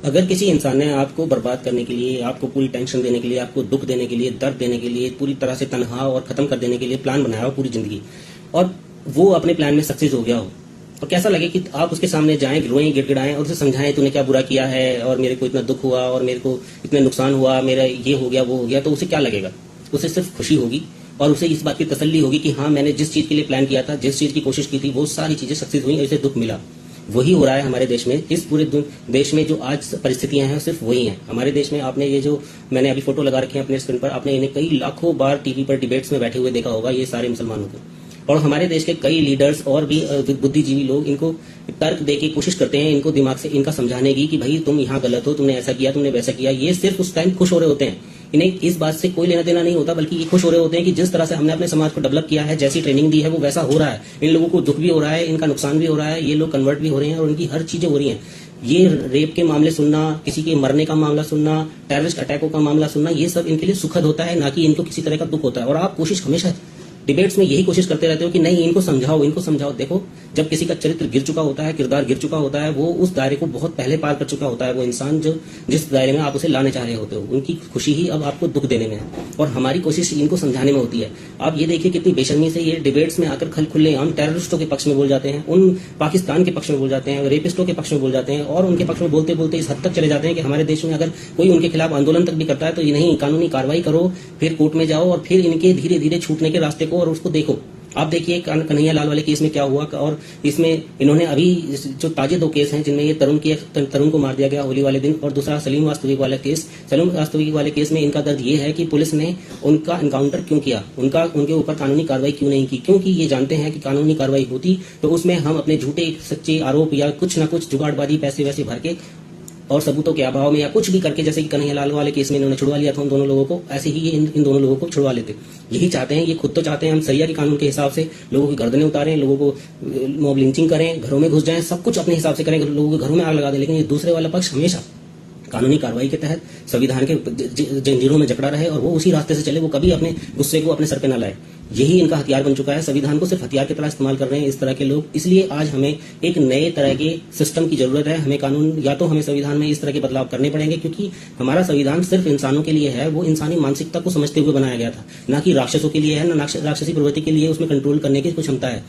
अगर किसी इंसान ने आपको बर्बाद करने के लिए, आपको पूरी टेंशन देने के लिए, आपको दुख देने के लिए, दर्द देने के लिए, पूरी तरह से तनहा और खत्म कर देने के लिए प्लान बनाया हो पूरी जिंदगी, और वो अपने प्लान में सक्सेस हो गया हो, और कैसा लगे कि आप उसके सामने जाएं, रोएं, गिड़गिड़ाएं और उसे समझाएं तूने क्या बुरा किया है और मेरे को इतना दुख हुआ और मेरे को इतना नुकसान हुआ, मेरा ये हो गया वो हो गया, तो उसे क्या लगेगा? उसे सिर्फ खुशी होगी और उसे इस बात की तसल्ली होगी कि हाँ, मैंने जिस चीज के लिए प्लान किया था, जिस चीज की कोशिश की थी, वो सारी चीजें सक्सेस हुई और इसे दुख मिला। वही हो रहा है हमारे देश में। इस पूरे देश में जो आज परिस्थितियां हैं सिर्फ वही हैं हमारे देश में। आपने ये जो मैंने अभी फोटो लगा रखी है अपने स्क्रीन पर, आपने इन्हें कई लाखों बार टीवी पर डिबेट्स में बैठे हुए देखा होगा, ये सारे मुसलमानों को। और हमारे देश के कई लीडर्स और भी बुद्धिजीवी लोग इनको तर्क देके कोशिश करते हैं इनको दिमाग से इनका समझाने की कि भाई तुम यहाँ गलत हो, तुमने ऐसा किया, तुमने वैसा किया। ये सिर्फ उस टाइम खुश हो रहे होते हैं, इन्हें इस बात से कोई लेना देना नहीं होता, बल्कि ये खुश हो रहे होते हैं कि जिस तरह से हमने अपने समाज को डेवलप किया है, जैसी ट्रेनिंग दी है, वो वैसा हो रहा है। इन लोगों को दुख भी हो रहा है, इनका नुकसान भी हो रहा है, ये लोग कन्वर्ट भी हो रहे हैं और उनकी हर चीजें हो रही हैं। ये रेप के मामले सुनना, किसी के मरने का मामला सुनना, टेररिस्ट अटैकों का मामला सुनना, ये सब इनके लिए सुखद होता है, ना कि इनको किसी तरह का दुख होता है। और आप कोशिश हमेशा डिबेट्स में यही कोशिश करते रहते हो कि नहीं, इनको समझाओ, इनको समझाओ। देखो, जब किसी का चरित्र गिर चुका होता है, किरदार गिर चुका होता है, वो उस दायरे को बहुत पहले पार कर चुका होता है। वो इंसान जो जिस दायरे में आप उसे लाने चाह रहे होते हो, उनकी खुशी ही अब आपको दुख देने में है और हमारी कोशिश इनको समझाने में होती है। आप ये देखिए कितनी बेशर्मी से ये डिबेट्स में आकर खुले हम टेररिस्टों के पक्ष में बोल जाते हैं, उन पाकिस्तान के पक्ष में बोल जाते हैं, रेपिस्टों के पक्ष में बोल जाते हैं और उनके पक्ष में बोलते बोलते इस हद तक चले जाते हैं कि हमारे देश में अगर कोई उनके खिलाफ आंदोलन तक भी करता है तो ये नहीं, कानूनी कार्रवाई करो, फिर कोर्ट में जाओ और फिर इनके धीरे धीरे छूटने के रास्ते को और उसको देखो। आप देखिए कन्हैया लाल वाले केस में क्या हुआ, और इसमें इन्होंने अभी जो ताजे 2 केस हैं जिनमें ये तरुण को मार दिया गया होली वाले दिन, और दूसरा सलीम वास्तविक वाला केस। सलीम वास्तविक वाले केस में इनका दर्द ये है कि पुलिस ने उनका एनकाउंटर क्यों किया, उनके ऊपर कानूनी कार्रवाई क्यों नहीं की, क्योंकि ये जानते हैं कि कानूनी कार्रवाई होती तो उसमें हम अपने झूठे सच्चे आरोप या कुछ न कुछ जुगाड़बाजी पैसे वैसे भर के और सबूतों के अभाव में या कुछ भी करके, जैसे कि कन्हैया लाल वाले केस में इन्होंने छुड़वा लिया था उन दोनों लोगों को, ऐसे ही ये इन दोनों लोगों को छुड़वा लेते। यही चाहते हैं, ये खुद तो चाहते हैं हम सरिया के कानून के हिसाब से लोगों की गर्दनें उतारें, लोगों को मॉब लिंचिंग करें, घरों में घुस जाएं, सब कुछ अपने हिसाब से करें, लोगों के घरों में आग लगा दें। लेकिन ये दूसरे वाला पक्ष हमेशा कानूनी कार्रवाई के तहत संविधान के जंजीरों में जकड़ा रहे और वो उसी रास्ते से चले, वो कभी अपने गुस्से को अपने सर पे न लाए। यही इनका हथियार बन चुका है। संविधान को सिर्फ हथियार की तरह इस्तेमाल कर रहे हैं इस तरह के लोग। इसलिए आज हमें एक नए तरह के सिस्टम की जरूरत है। हमें कानून, या तो हमें संविधान में इस तरह के बदलाव करने पड़ेंगे, क्योंकि हमारा संविधान सिर्फ इंसानों के लिए है, वो इंसानी मानसिकता को समझते हुए बनाया गया था, ना कि राक्षसों के लिए है, ना राक्षसी प्रवृत्ति के लिए उसमें कंट्रोल करने की कुछ क्षमता है।